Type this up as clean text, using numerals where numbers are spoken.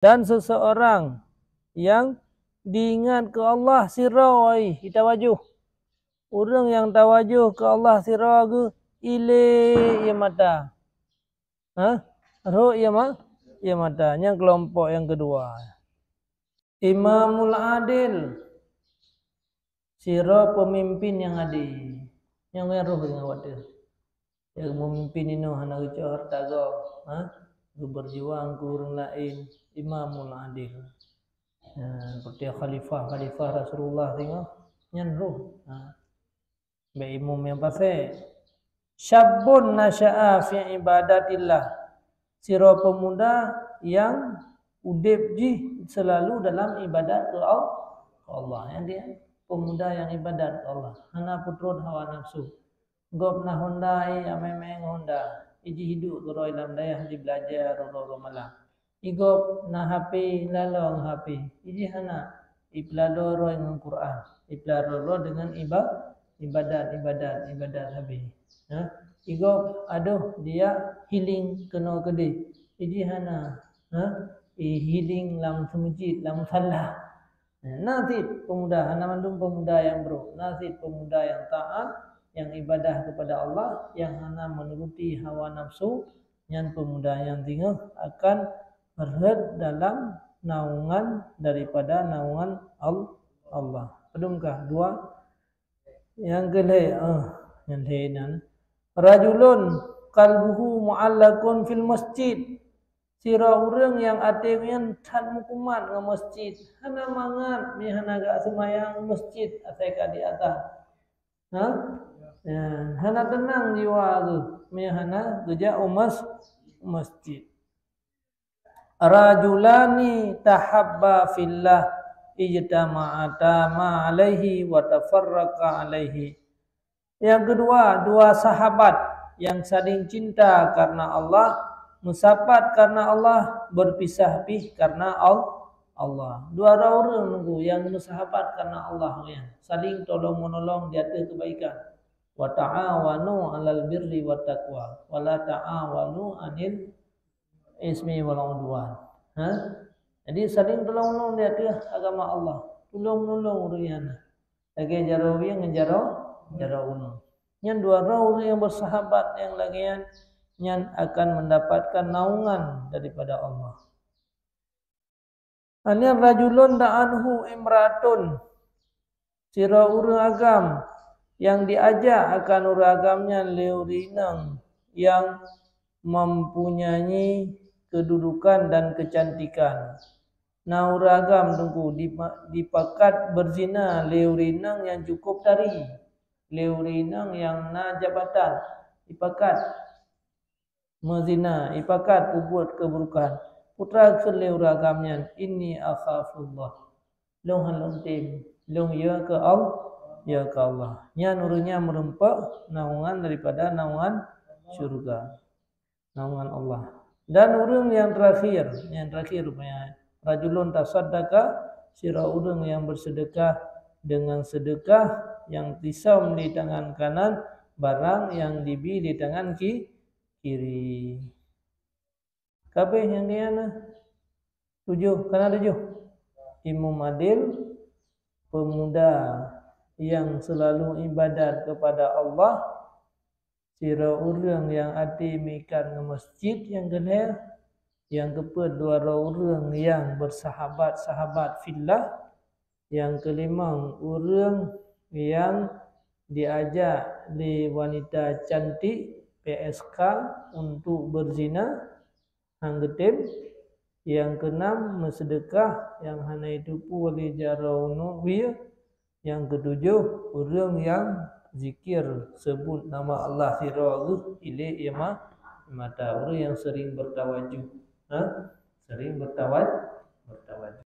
Dan seseorang yang diingat ke Allah sirai itawajuh. Orang yang tawajuh ke Allah sirai ke ile ya mata. Roh ya mata. Yang kelompok yang kedua. Imamul adil. Sira pemimpin yang adil. Yang roh dengan wadah. Yang memimpin ini hana ucap hartaga. Berjuang ke orang lain. Imamul adil. Seperti khalifah Rasulullah tengok. Yang roh. Baik imam yang pasal. Syabun nasya'a fi ibadatillah. Sira pemuda yang udip ji selalu dalam ibadat ke Allah. Yang dia pemuda yang ibadat ke Allah. Hana putrut hawa nafsu. Gop na Honda memang Honda. Iji hidup ke dalam daya di belajar roro malam. Igop na HP lalong HP. Iji hana iplado roy dengan Quran. Iplado dengan ibadat habis. Igop aduh dia healing kena gede. Iji hana healing lam semujid lam salah. Nasib pemuda hana mandum pemuda yang bro. Nasib pemuda yang taat, yang ibadah kepada Allah, yang hana menuruti hawa nafsu, yang pemuda yang tinggal akan berada dalam naungan daripada naungan Allah. Pedumkah dua? Yang kedua, rajulun qalbuhu mu'allaqun fil masjid. Sira orang yang hatinya tan mukumat ke masjid. Hana mangat mi hana gak semayang masjid asai ka di atas. Hana tenang jiwa tu. Mi hana geja masjid. Rajulani tahabba fillah ijtama'ata ma alaihi wa tafarraqa alaihi. Yang kedua, dua sahabat yang saling cinta karena Allah, musapat karena Allah, berpisah-pisah karena Allah. Dua orang nunggu yang musahabat karena Allah, saling tolong menolong di atas kebaikan. Wa ta'awanu 'alal birri wat taqwa wa la ta'awanu 'anil ismi wal 'udwan. Jadi saling tolong menolong di atas agama Allah. Tolong-menolong riana. Lagi jarawi jara uno. Yang dua orang yang bersahabat yang lagian yang akan mendapatkan naungan daripada Allah. Hanya rajulun da'anhu imratun. Sira urang agam yang diajak akan urang agamnya leurinang yang mempunyai kedudukan dan kecantikan. Nah urang agam tunggu dipakat berzina leurinang yang cukup tari. Leurinang yang na jabatan ipakat mezina ipakat buat keburukan putra keleu ragamnya ini akhafullah long halong tim long ya ke Allah nya nurunya merempak naungan daripada naungan syurga naungan Allah. Dan urang yang terakhir rupanya rajulun tasaddaqa sira urang yang bersedekah dengan sedekah yang pisau di tangan kanan, barang yang dibi di tangan kiri. Kabeh yang dia 7, kana 7. Imam adil, pemuda yang selalu ibadat kepada Allah, sira urang yang ati mikan ke masjid yang kedua, yang kedua orang yang bersahabat fillah, yang kelima orang yang diajak di wanita cantik PSK untuk berzina hanggetim. Yang keenam bersedekah yang hana itu wali jarauno wir. Yang ketujuh orang yang zikir sebut nama Allah siragu ile ima mata orang yang sering bertawajuh sering bertawajuh